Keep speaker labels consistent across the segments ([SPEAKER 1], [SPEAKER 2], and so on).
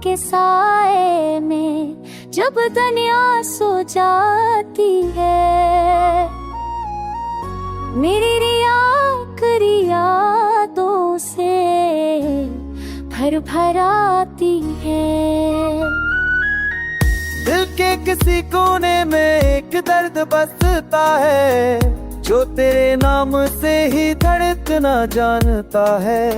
[SPEAKER 1] के साए में जब दुनिया सो जाती है, मेरी रिया करी यादों से भर भर आती है।
[SPEAKER 2] दिल के किसी कोने में एक दर्द बसता है, जो तेरे नाम से ही धड़कना जानता है।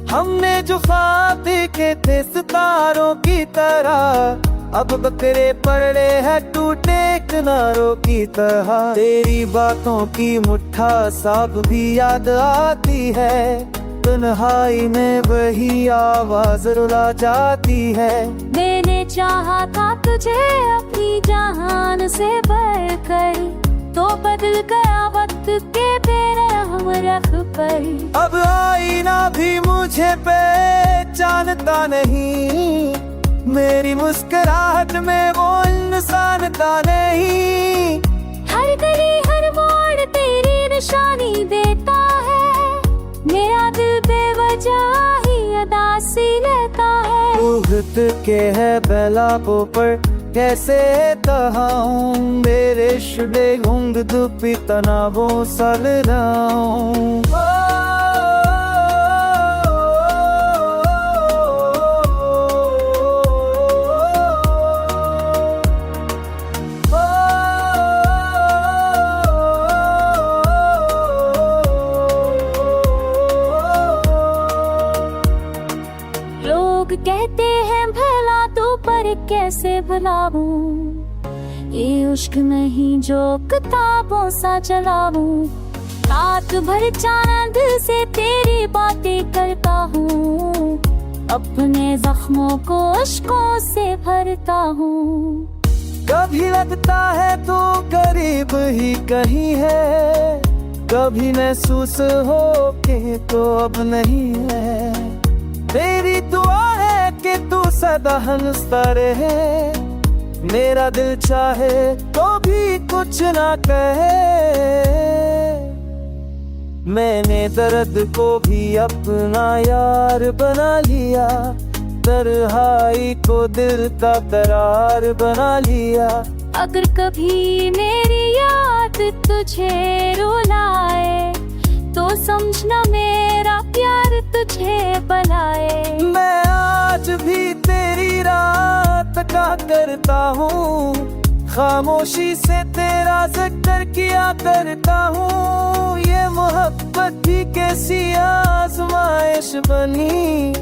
[SPEAKER 2] हमने जो ख्वाब देखे थे सितारों की तरह, अब बकरे पड़े हैं टूटे किनारों की तरह। तेरी बातों की मुट्ठा साब भी याद आती है, तन्हाई में वही आवाज रुला जाती है।
[SPEAKER 1] मैंने चाहा था तुझे अपनी जान से बढ़कर, तो बदल गया वक्त के बेरहम रख पर।
[SPEAKER 2] अब आईना भी मुझे पहचानता नहीं, मेरी मुस्कुराहट में वो इंसान था नहीं।
[SPEAKER 1] हर गली हर मोड़ तेरी निशानी देता है, मेरा दिल बेवजह ही अदासी लेता है।
[SPEAKER 2] उगत के है बेलापों पर कैसे तहाऊं, मेरे शुदे गुंग दुपी तनावों सल राऊं।
[SPEAKER 1] लोग कहते हैं भला तो पर कैसे भुलाऊं, ये इश्क नहीं जो किताबों सा चलाऊं। रात भर चांद से तेरी बातें करता हूँ, अपने जख्मों को अश्कों से भरता हूँ।
[SPEAKER 2] कभी लगता है तो करीब ही कहीं है, कभी महसूस हो के तो अब नहीं है। तेरी दुआ है कि तू सदा हंसता रहे, मेरा दिल चाहे तो भी कुछ ना कहे। मैंने दर्द को भी अपना यार बना लिया, तन्हाई को दिल का करार बना लिया।
[SPEAKER 1] अगर कभी मेरी याद तुझे रुलाए, तो समझना मेरा प्यार तुझे बनाए।
[SPEAKER 2] मैं आज भी तेरी रात का करता हूँ, खामोशी से तेरा जिक्र किया करता हूँ। ये मोहब्बत भी कैसी आजमाइश बनी,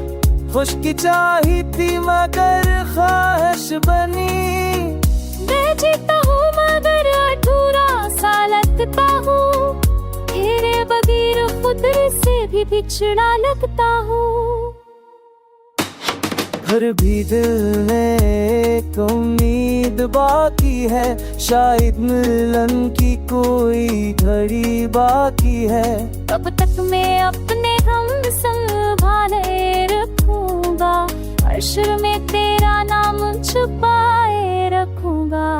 [SPEAKER 2] खुशकी चाही थी मगर ख्वाहिश बनी।
[SPEAKER 1] मैं जीता हूँ मगर अधूरा सा लगता हूँ, तेरे बगैर खुद से भी बिछड़ा लगता हूँ।
[SPEAKER 2] फिर भी दिल में एक उम्मीद बाकी है, शायद मिलन की कोई घड़ी बाकी है।
[SPEAKER 1] तब तक मैं अपने गम संभाले रखूंगा, अर्श में तेरा नाम छुपाए रखूंगा।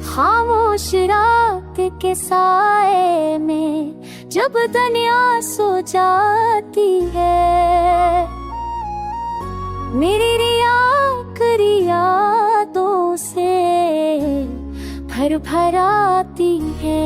[SPEAKER 1] खामोश रात के साए में जब दुनिया सो जाती है, मेरी रिया करी यादों से भर भर आती है।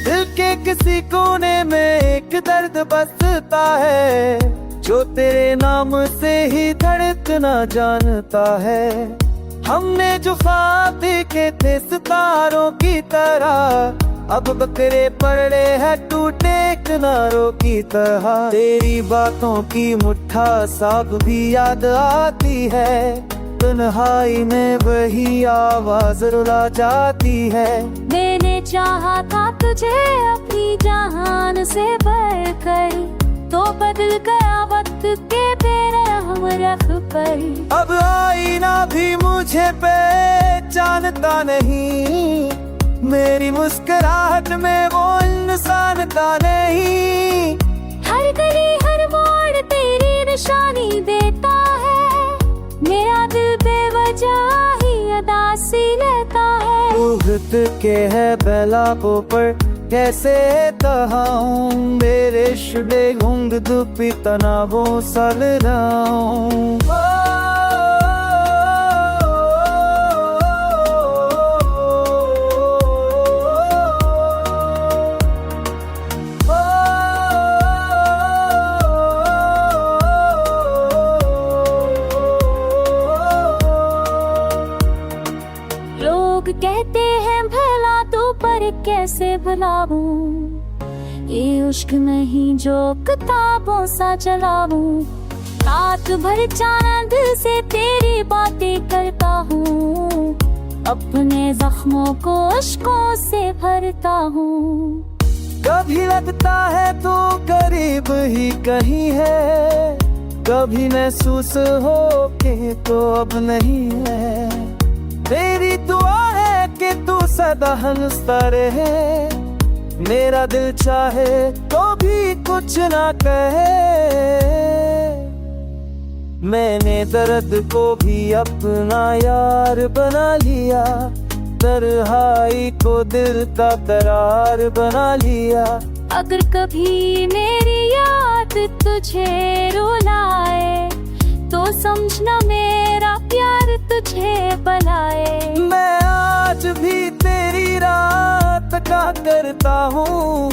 [SPEAKER 2] दिल के किसी कोने में एक दर्द बसता है, जो तेरे नाम से ही धड़कना जानता है। हमने जो ख्वाब देखे थे सितारों की तरह, अब बकरे पड़े हैं टूटे किनारों की तरह। तेरी बातों की मुट्ठा साब भी याद आती है, तन्हाई में वही आवाज रुला जाती है।
[SPEAKER 1] मैंने चाहा था तुझे अपनी जान से बढ़कर, तो बदल गया वक्त के बेरहम रख पर।
[SPEAKER 2] अब आईना भी मुझे पहचानता नहीं, मेरी मुस्कुराहट में वो इंसान था नहीं।
[SPEAKER 1] हर गली हर मोड़ तेरी निशानी देता है, मेरा दिल बेवजह ही अदासी लेता है।
[SPEAKER 2] उगत के है बेलापो पर कैसे तहाऊं, मेरे शुडे गुंग दुपी तनावों सल राऊं।
[SPEAKER 1] लोग कहते हैं भला तो पर कैसे भुलाऊं, ये इश्क नहीं जो किताबों सा चलाऊं। रात भर चांद से तेरी बातें करता हूँ, अपने जख्मों को अश्कों से भरता हूँ।
[SPEAKER 2] कभी लगता है तो करीब ही कहीं है, कभी महसूस हो के तो अब नहीं है। तेरी दुआ है कि तू सदा हंसता रहे, मेरा दिल चाहे तो भी कुछ ना कहे। मैंने दर्द को भी अपना यार बना लिया, तन्हाई को दिल का करार बना लिया।
[SPEAKER 1] अगर कभी मेरी याद तुझे रुलाए, तो समझना मेरा प्यार तुझे बनाए।
[SPEAKER 2] मैं आज भी तेरी रात का करता हूँ,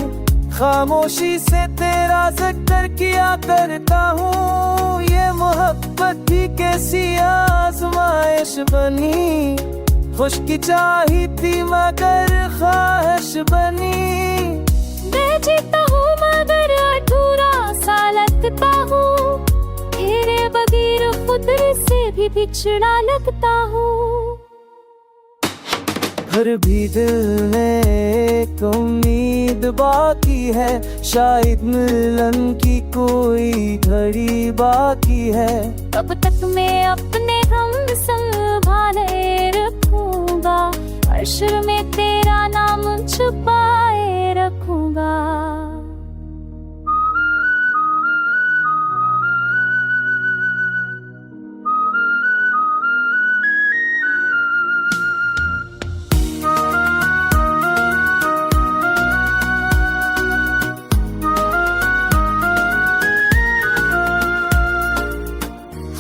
[SPEAKER 2] खामोशी से तेरा जिक्र किया करता हूँ। ये मोहब्बत भी कैसी आजमाइश बनी, खुशकी चाही थी मगर ख्वाहिश बनी।
[SPEAKER 1] मैं जीता हूँ मगर अधूरा सा लगता हूँ, तेरे बगैर खुद से भी बिछड़ा लगता हूँ।
[SPEAKER 2] फिर भी दिल में एक उम्मीद बाकी है, शायद मिलन की कोई घड़ी बाकी है।
[SPEAKER 1] तब तक मैं अपने गम संभाले रखूंगा, अर्श में तेरा नाम छुपाए रखूंगा।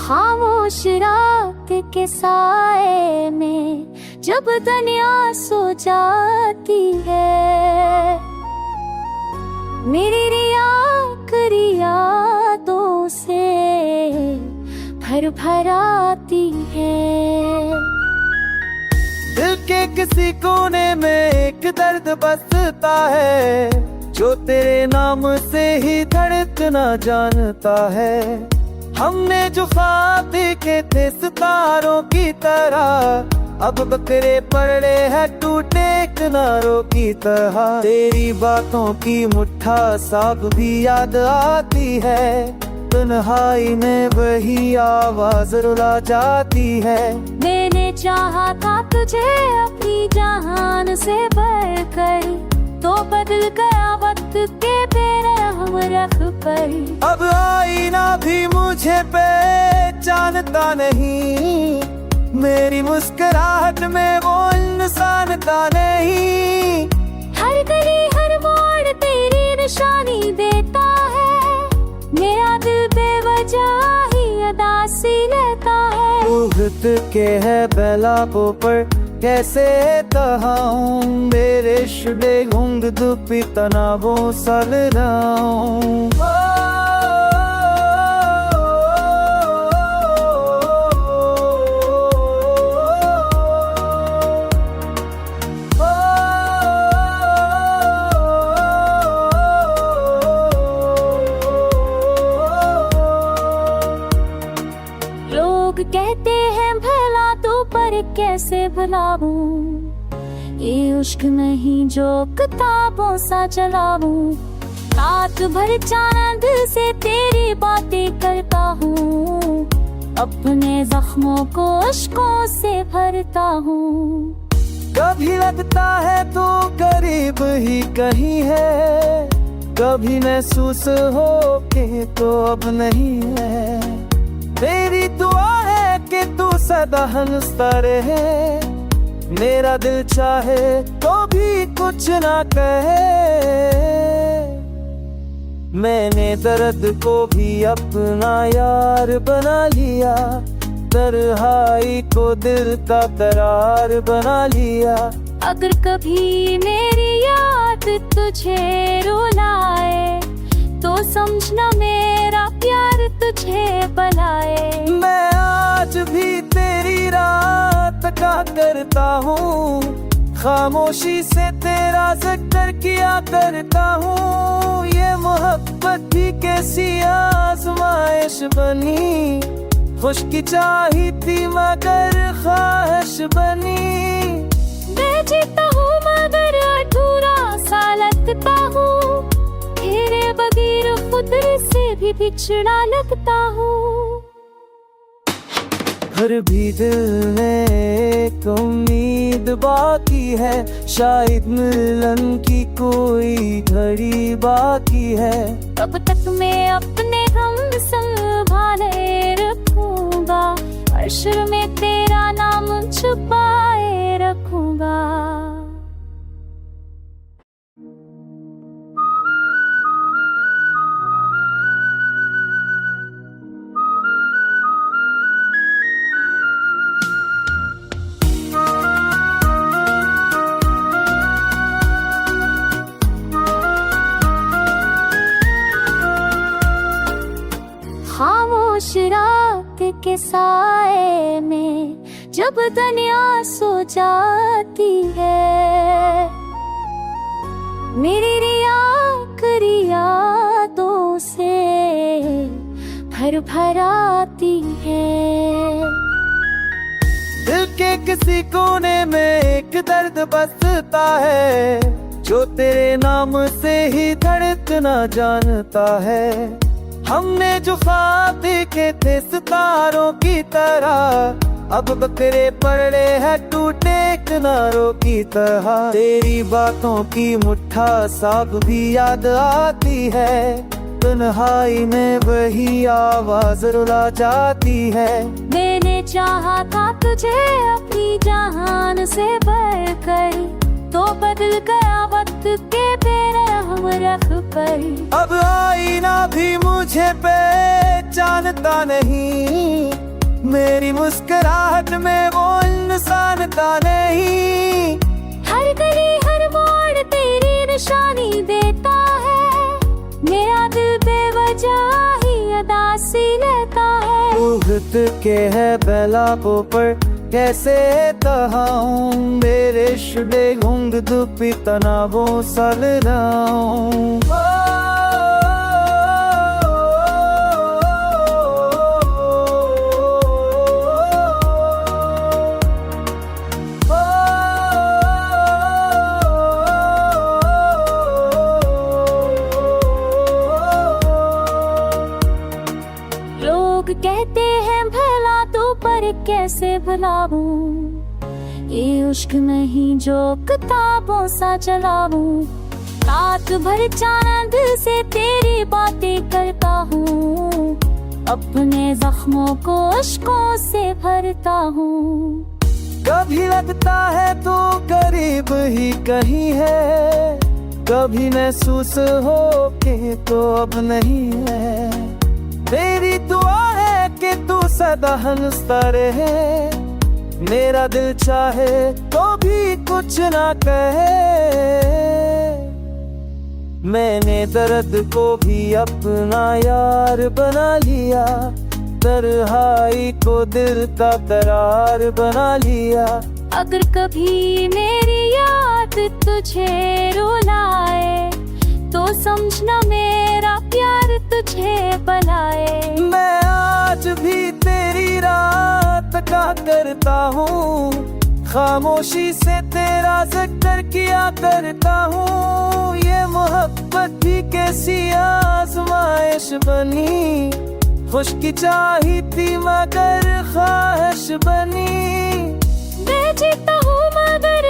[SPEAKER 1] खामोश रात के साए में जब दुनिया सो जाती है, मेरी यादों से भर भर आती है।
[SPEAKER 2] दिल के किसी कोने में एक दर्द बसता है, जो तेरे नाम से ही धड़कना जानता है। हमने जो ख्वाब देखे थे सितारों की तरह, अब बकरे पड़े हैं टूटे किनारों की तरह। तेरी बातों की मुट्ठा साब भी याद आती है, तन्हाई में वही आवाज रुला जाती है।
[SPEAKER 1] मैंने चाहा था तुझे अपनी जान से बढ़कर, तो बदल गया वक्त के बेरहम रख पर।
[SPEAKER 2] अब आईना भी मुझे पहचानता नहीं, मेरी मुस्कुराहट में वो इंसान था नहीं।
[SPEAKER 1] हर गली हर मोड़ तेरी निशानी देता है, मेरा दिल बेवजह ही अदासी लेता है।
[SPEAKER 2] उगत के है बेलापो पर कैसे तहाऊं, मेरे शुडे गुंग दुपी तनावों सल राऊं।
[SPEAKER 1] लोग कहते हैं भला तो पर कैसे भुलाऊं, ये इश्क नहीं जो किताबों सा चलाऊं। रात भर चांद से तेरी बातें करता हूँ, अपने जख्मों को अश्कों से भरता हूँ।
[SPEAKER 2] कभी लगता है तू करीब ही कहीं है, कभी महसूस हो के तो अब नहीं है। मेरी दुआ है कि तू सदा हंसता रहे, मेरा दिल चाहे तो भी कुछ ना कहे। मैंने दर्द को भी अपना यार बना लिया, तन्हाई को दिल का करार बना लिया।
[SPEAKER 1] अगर कभी मेरी याद तुझे रुलाए तो समझना मेरा प्यार तुझे बुलाए।
[SPEAKER 2] मैं आज भी तेरी रात का करता हूँ, खामोशी से तेरा जिक्र किया करता हूँ। ये मोहब्बत भी कैसी आजमाइश बनी, खुशकी चाही थी मगर ख्वाहिश बनी।
[SPEAKER 1] मैं जीता हूँ मगर अधूरा सा लगता हूँ, तेरे बगैर खुद से भी बिछड़ा लगता हूँ।
[SPEAKER 2] फिर भी दिल में एक उम्मीद बाकी है, शायद मिलन की कोई घड़ी बाकी है।
[SPEAKER 1] तब तक मैं अपने हम संभाले रखूंगा, अर्श में तेरा नाम छुपाए रखूंगा। खामोश रात के साए में जब दुनिया सो जाती है, मेरी यादों से भर भर आती है।
[SPEAKER 2] दिल के किसी कोने में एक दर्द बसता है, जो तेरे नाम से ही धड़कना जानता है। हमने जो ख्वाब देखे थे सितारों की तरह, अब बकरे पड़े हैं टूटे किनारों की तरह। तेरी बातों की मुट्ठा साब भी याद आती है, तन्हाई में वही आवाज रुला जाती है।
[SPEAKER 1] मैंने चाहा था तुझे अपनी जान से बढ़कर, तो बदल गया वक्त के बेरहम रख पर।
[SPEAKER 2] अब आईना भी मुझे पहचानता नहीं, मेरी मुस्कुराहट में वो इंसानता नहीं।
[SPEAKER 1] हर गली हर मोड़ तेरी निशानी देता है, मेरा दिल बेवजह ही अदासी लेता है।
[SPEAKER 2] भूत के है बेलापों पर कैसे तहाऊं, मेरे शुडे घुंग दुपी तनावों सल रहाऊं।
[SPEAKER 1] लोग कहते हैं भला तो पर कैसे भुलाऊं, ये इश्क नहीं जो किताबों सा चलाऊं। रात भर चांद से तेरी बातें करता हूँ, अपने जख्मों को अश्कों से भरता हूँ।
[SPEAKER 2] कभी लगता है तू करीब ही कहीं है, कभी महसूस हो के तो अब नहीं है। मेरी दुआ है कि तू सदा हंसता रहे, मेरा दिल चाहे तो भी कुछ ना कहे। मैंने दर्द को भी अपना यार बना लिया, तन्हाई को दिल का करार बना लिया।
[SPEAKER 1] अगर कभी मेरी याद तुझे रुलाए तो समझना मेरा प्यार तुझे बुलाए।
[SPEAKER 2] मैं आज भी तेरी रात का करता हूँ, खामोशी से तेरा जिक्र किया करता हूँ। ये मोहब्बत भी कैसी आजमाइश बनी, खुशकी चाही थी मगर ख्वाहिश बनी।
[SPEAKER 1] मैं जीता हूँ मगर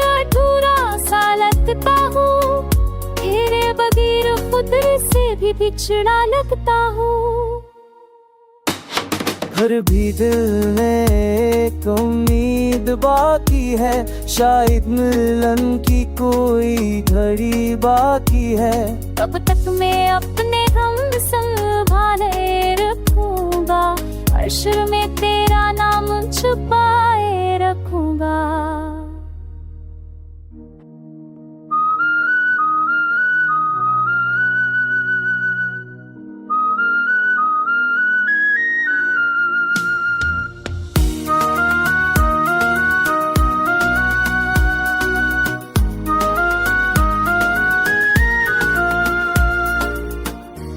[SPEAKER 1] बिछड़ा लगता हूँ।
[SPEAKER 2] फिर भी दिल में एक उम्मीद बाकी है, शायद मिलन की कोई घड़ी बाकी है।
[SPEAKER 1] तब तक मैं अपने हम संभाले रखूंगा, अर्श में तेरा नाम छुपाए रखूंगा।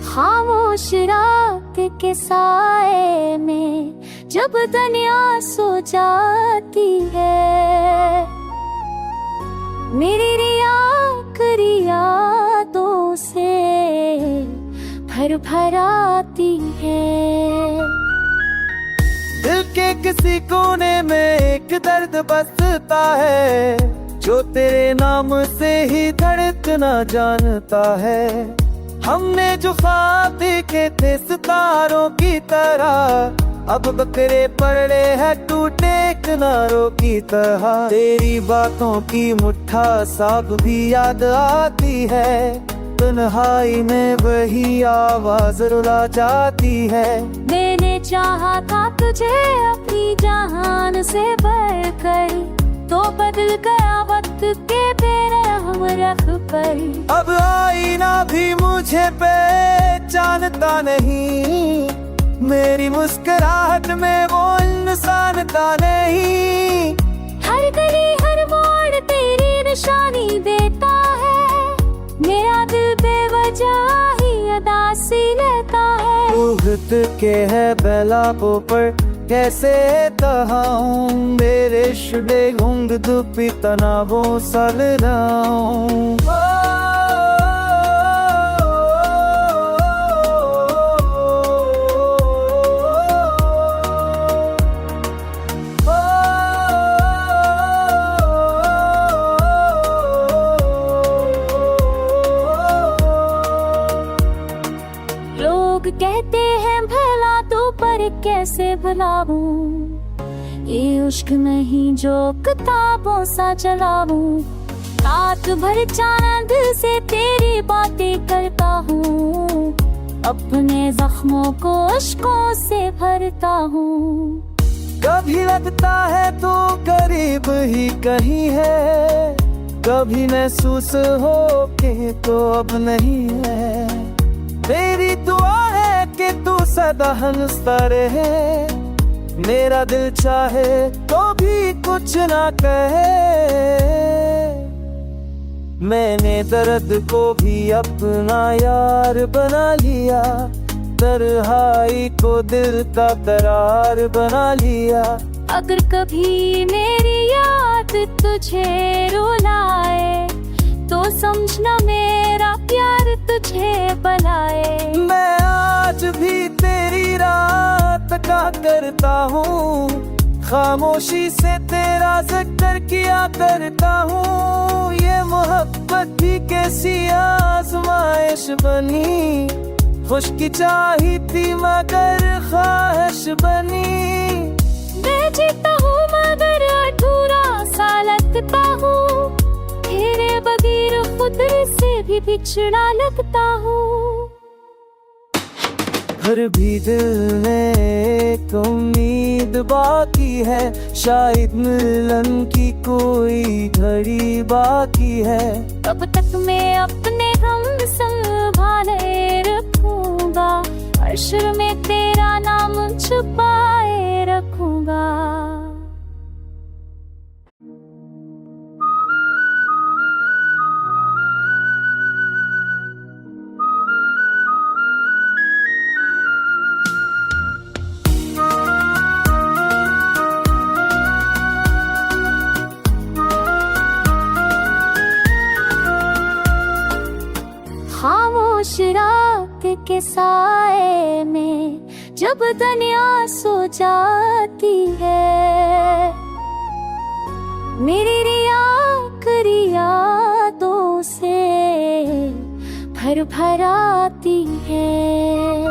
[SPEAKER 1] खामोश रात के साए में जब दुनिया सो जाती है, मेरी आखिरी यादों से भर भर आती है।
[SPEAKER 2] दिल के किसी कोने में एक दर्द बसता है, जो तेरे नाम से ही धड़कना जानता है। हमने जो ख्वाब देखे थे सितारों की तरह, अब बकरे पड़े हैं टूटे किनारों की तरह। तेरी बातों की मुट्ठा साब भी याद आती है, तन्हाई में वही आवाज रुला जाती है।
[SPEAKER 1] मैंने चाहा था तुझे अपनी जान से बढ़कर, तो बदल गया वक्त के बेरहम रख पर।
[SPEAKER 2] अब आईना भी मुझे पहचानता नहीं, मेरी मुस्कुराहट में वो इंसान था नहीं।
[SPEAKER 1] हर गली हर मोड़ तेरी निशानी देता है, मेरा दिल बेवजह ही अदासी लेता है।
[SPEAKER 2] उगत के है बेलापों पर कैसे तहाऊं, मेरे शुडे घुंग दुपी तनावों सल राऊं।
[SPEAKER 1] लोग कहते हैं भला तो पर कैसे भुलाऊं, ये इश्क नहीं जो किताबों सा चलाऊं। रात भर चांद से तेरी बातें करता हूँ, अपने जख्मों को अश्कों से भरता हूँ।
[SPEAKER 2] कभी लगता है तो करीब ही कहीं है, कभी महसूस हो के तो अब नहीं है। मेरी दुआ है कि तू सदा हंसता रहे, मेरा दिल चाहे तो भी कुछ ना कहे। मैंने दर्द को भी अपना यार बना लिया, तन्हाई को दिल का करार बना लिया।
[SPEAKER 1] अगर कभी मेरी याद तुझे रुलाए, तो समझना मेरा प्यार तुझे बनाए।
[SPEAKER 2] मैं आज भी तेरी रात का करता हूँ, खामोशी से तेरा जिक्र किया करता हूँ। ये मोहब्बत भी कैसी आजमाइश बनी, खुशकी चाही थी मगर ख्वाहिश बनी।
[SPEAKER 1] मैं जीता हूँ मगर अधूरा सा लगता हूँ, तेरे बगैर खुद से भी बिछड़ा लगता हूँ।
[SPEAKER 2] फिर भी दिल में एक उम्मीद बाकी है, शायद मिलन की कोई घड़ी बाकी है।
[SPEAKER 1] तब तक मैं अपने हम संभाले रखूंगा, अर्श में तेरा नाम छुपाए रखूंगा। खामोश रात के साए में जब दुनिया सो जाती है, मेरी आखिरी यादों से भर भर आती आती है।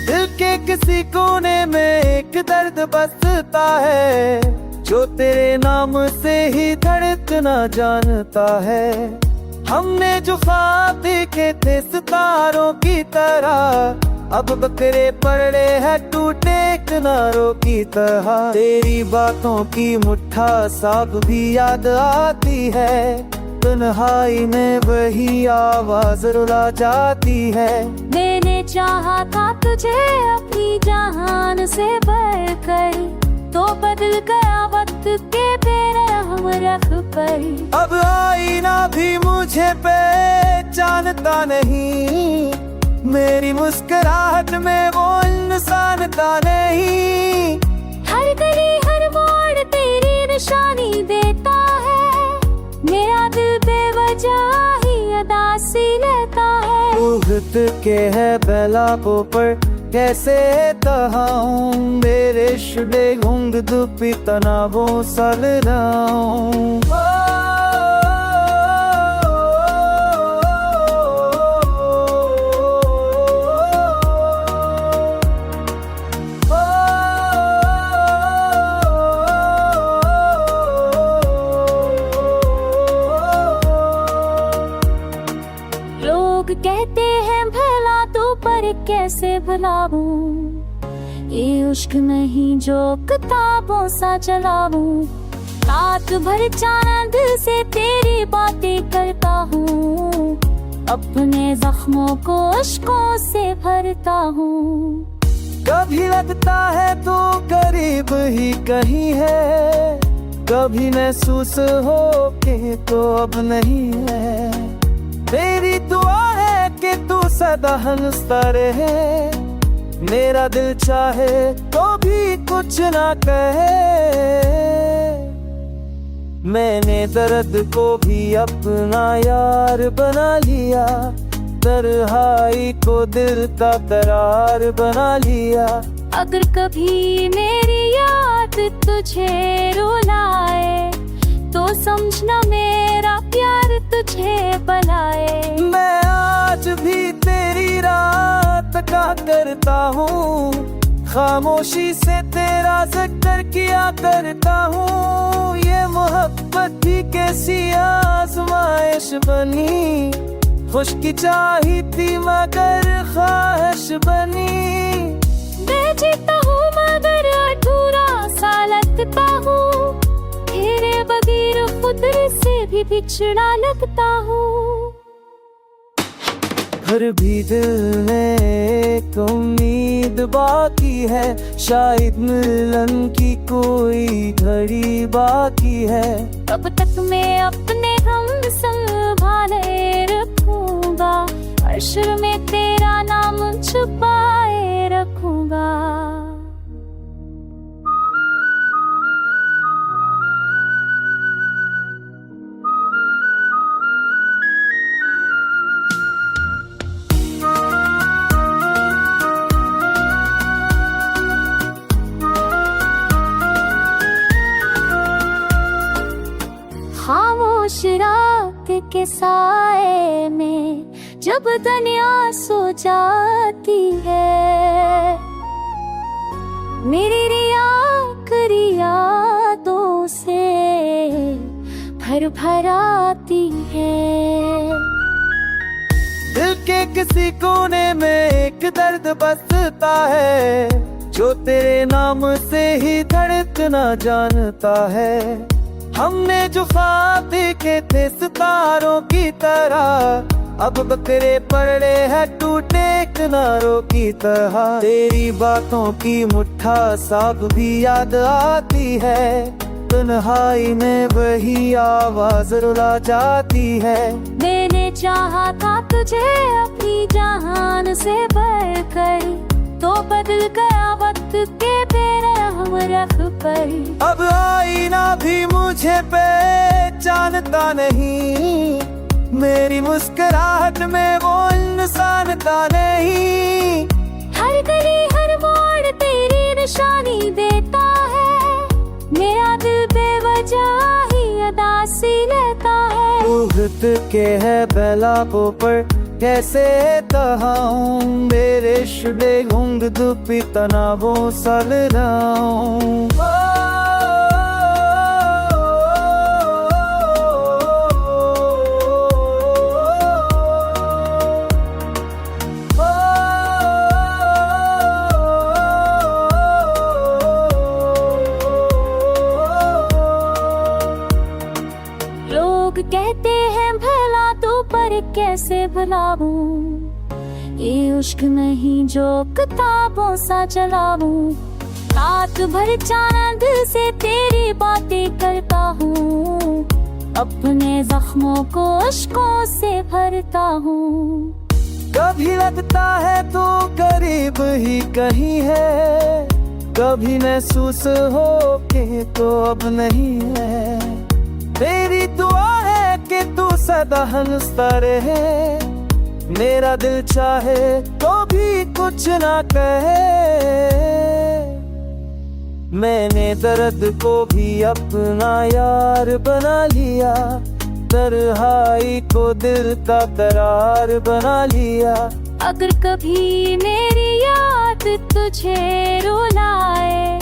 [SPEAKER 2] दिल के किसी कोने में एक दर्द बसता है, जो तेरे नाम से ही धड़कना जानता है। हमने जो ख्वाब देखे थे सितारों की तरह, अब बकरे पड़े हैं टूटे किनारों की तरह। तेरी बातों की मुट्ठा साब भी याद आती है, तन्हाई में वही आवाज रुला जाती है।
[SPEAKER 1] मैंने चाहा था तुझे अपनी जान से बढ़कर, तो बदल गया वक्त के बेरहम रख पर।
[SPEAKER 2] अब आईना भी मुझे पहचानता नहीं, मेरी मुस्कुराहट में वो इंसानता नहीं।
[SPEAKER 1] हर गली हर मोड़ तेरी निशानी देता है, मेरा दिल बेवजह ही अदासी लेता है।
[SPEAKER 2] उगत के है बेलापों पर कैसे तहाऊं, मेरे शुडे गुंग दुपी तनावों सल रहाऊं।
[SPEAKER 1] कहते हैं भला तो पर कैसे भुलाऊं, ये इश्क नहीं जो किताबों सा चलाऊं। रात भर चांद से तेरी बातें करता हूँ, अपने जख्मों को अश्कों से भरता हूँ।
[SPEAKER 2] कभी लगता है तो करीब ही कहीं है, कभी महसूस हो के तो अब नहीं है। तेरी दुआ है कि तू सदा हंसता रहे, मेरा दिल चाहे तो भी कुछ ना कहे। मैंने दर्द को भी अपना यार बना लिया, तन्हाई को दिल का करार बना लिया।
[SPEAKER 1] अगर कभी मेरी याद तुझे रुलाए, तो समझना मेरा प्यार तुझे बनाए।
[SPEAKER 2] मैं आज भी तेरी रात का करता हूँ, खामोशी से तेरा जिक्र किया करता हूँ। ये मोहब्बत भी कैसी आजमाइश बनी, खुशकी चाही थी मगर ख्वाहिश बनी।
[SPEAKER 1] मैं जीता हूँ मगर अधूरा सा लगता हूँ, तेरे बगैर खुद से भी बिछड़ा लगता हूँ।
[SPEAKER 2] फिर भी दिल में एक उम्मीद बाकी है, शायद मिलन की कोई घड़ी बाकी है।
[SPEAKER 1] तब तक मैं अपने हम संभाले रखूंगा, अर्श में तेरा नाम छुपाए रखूंगा। खामोश रात के साए में जब दुनिया सो जाती है, मेरी रिया यादों से भर भर आती है।
[SPEAKER 2] दिल के किसी कोने में एक दर्द बसता है, जो तेरे नाम से ही धड़कना जानता है। हमने जो ख्वाब देखे थे सितारों की तरह, अब बकरे पड़े हैं टूटे किनारों की तरह। तेरी बातों की मुट्ठा साब भी याद आती है, तन्हाई में वही आवाज रुला जाती है।
[SPEAKER 1] मैंने चाहा था तुझे अपनी जान से बढ़कर, तो बदल गया वक्त के बेरहम रख पर।
[SPEAKER 2] अब आईना भी मुझे पहचानता नहीं, मेरी मुस्कुराहट में वो इंसानता नहीं।
[SPEAKER 1] हर गली हर मोड़ तेरी निशानी देता है, मेरा दिल बेवजह ही अदासी लेता है।
[SPEAKER 2] उगत के है बेलापों पर कैसे तहाऊं मेरे शुडे गुंग दुपी तनावों सल राऊं
[SPEAKER 1] कहते हैं भला तो पर कैसे भुलाऊं ये इश्क नहीं जो किताबों सा चलाऊं रात भर चांद से तेरी बातें करता हूँ अपने जख्मों को अश्कों से भरता हूँ
[SPEAKER 2] कभी लगता है तो करीब ही कहीं है कभी महसूस हो के तो अब नहीं है तेरी दुआ है कि तू सदा हंसता रहे मेरा दिल चाहे तो भी कुछ ना कहे मैंने दर्द को भी अपना यार बना लिया तन्हाई को दिल का करार बना लिया
[SPEAKER 1] अगर कभी मेरी याद तुझे रुलाए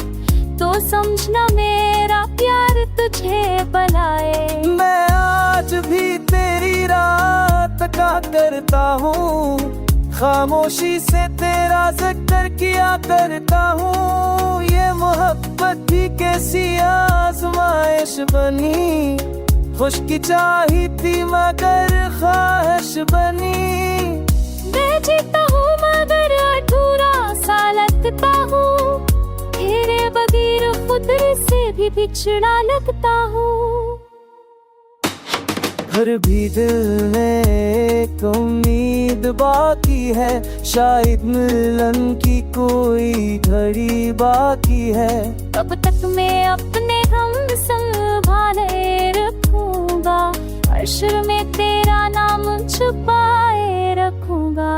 [SPEAKER 1] तो समझना मेरा प्यार तुझे बनाए
[SPEAKER 2] मैं आज भी तेरी रात का करता हूँ खामोशी से तेरा जिक्र किया करता हूँ ये मोहब्बत भी कैसी आजमाइश बनी खुशकी चाही थी मगर ख्वाहिश बनी
[SPEAKER 1] मैं जीता हूँ मगर अधूरा सा लगता हूँ तेरे बगैर खुद से भी बिछड़ा लगता हूँ
[SPEAKER 2] फिर भी दिल में एक उम्मीद बाकी है शायद मिलन की कोई घड़ी बाकी है
[SPEAKER 1] तब तक मैं अपने हम संभाले रखूंगा अर्श में तेरा नाम छुपाए रखूंगा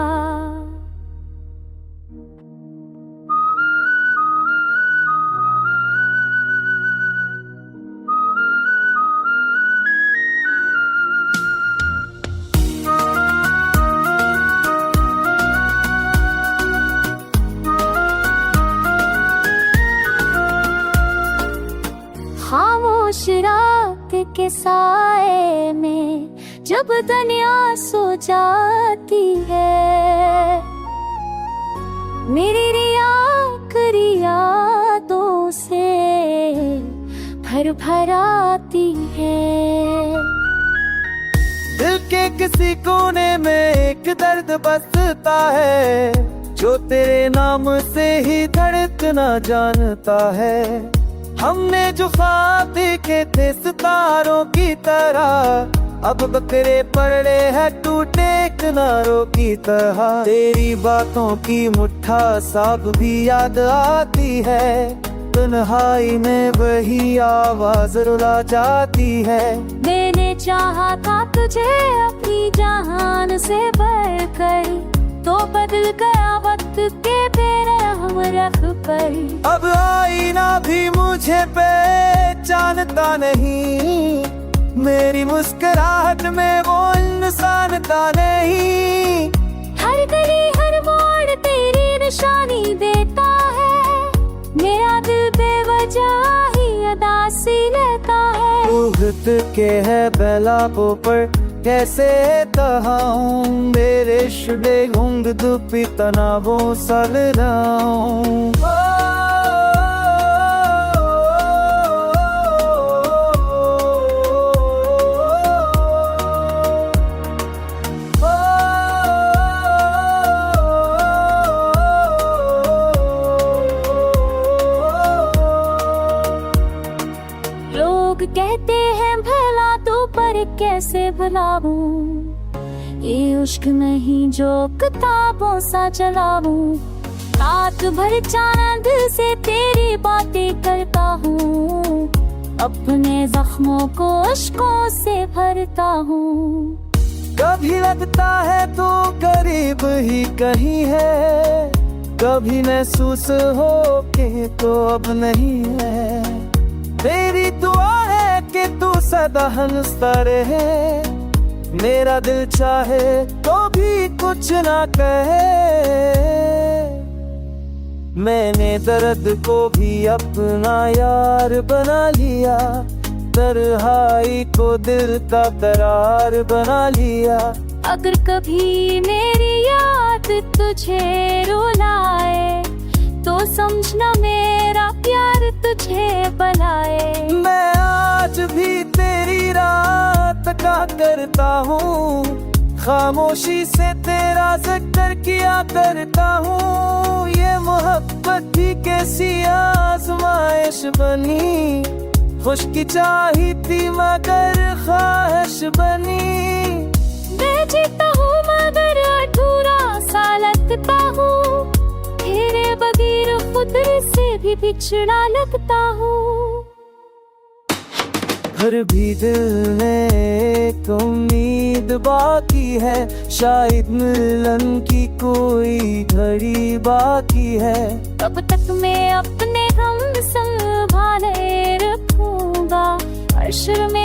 [SPEAKER 1] खामोश रात के साए में जब दुनिया सो जाती है मेरी यादों से भर भर आती है
[SPEAKER 2] दिल के किसी कोने में एक दर्द बसता है जो तेरे नाम से ही धड़कना जानता है हमने जो ख्वाब देखे थे सितारों की तरह अब बकरे पड़े हैं टूटे किनारों की तरह तेरी बातों की मुट्ठा साब भी याद आती है तन्हाई में वही आवाज रुला जाती है
[SPEAKER 1] मैंने चाहा था तुझे अपनी जान से बढ़कर तो बदल गया वक्त के बेरहम रख पर
[SPEAKER 2] अब आईना भी मुझे पहचानता नहीं मेरी मुस्कुराहट में वो इंसानता नहीं
[SPEAKER 1] हर गली हर मोड़ तेरी निशानी देता है मेरा दिल बेवजह ही अदासी लेता है
[SPEAKER 2] उगत के है बेलापों पर कैसे तहाऊं मेरे शुडे गुंग दुपी तनावों सल राऊं
[SPEAKER 1] लोग कहते हैं भला तो पर कैसे भुलाऊं ये इश्क नहीं जो किताबों सा चलाऊं रात भर चांद से तेरी बातें करता हूँ अपने जख्मों को अश्कों से भरता हूँ
[SPEAKER 2] कभी लगता है तो करीब ही कहीं है कभी महसूस हो के तो अब नहीं है तेरी दुआ है कि तू सदा हंसता रहे मेरा दिल चाहे तो भी कुछ ना कहे। मैंने दर्द को भी अपना यार बना लिया, तन्हाई को दिल का करार बना लिया।
[SPEAKER 1] अगर कभी मेरी याद तुझे रुलाए तो समझना मेरा प्यार तुझे बनाए।
[SPEAKER 2] मैं आज भी तेरी रात का करता हूँ, खामोशी से तेरा जिक्र किया करता हूँ। ये मोहब्बत भी कैसी आजमाइश बनी, खुशकी चाही थी मगर ख्वाहिश बनी।
[SPEAKER 1] मैं जीता हूँ मगर अधूरा सा लगता हूँ, तेरे बगैर खुद से भी बिछड़ा लगता हूँ।
[SPEAKER 2] फिर भी दिल में एक उम्मीद बाकी है, शायद मिलन की कोई घड़ी बाकी है।
[SPEAKER 1] तब तक मैं अपने हम संभाले रखूंगा, हश्र में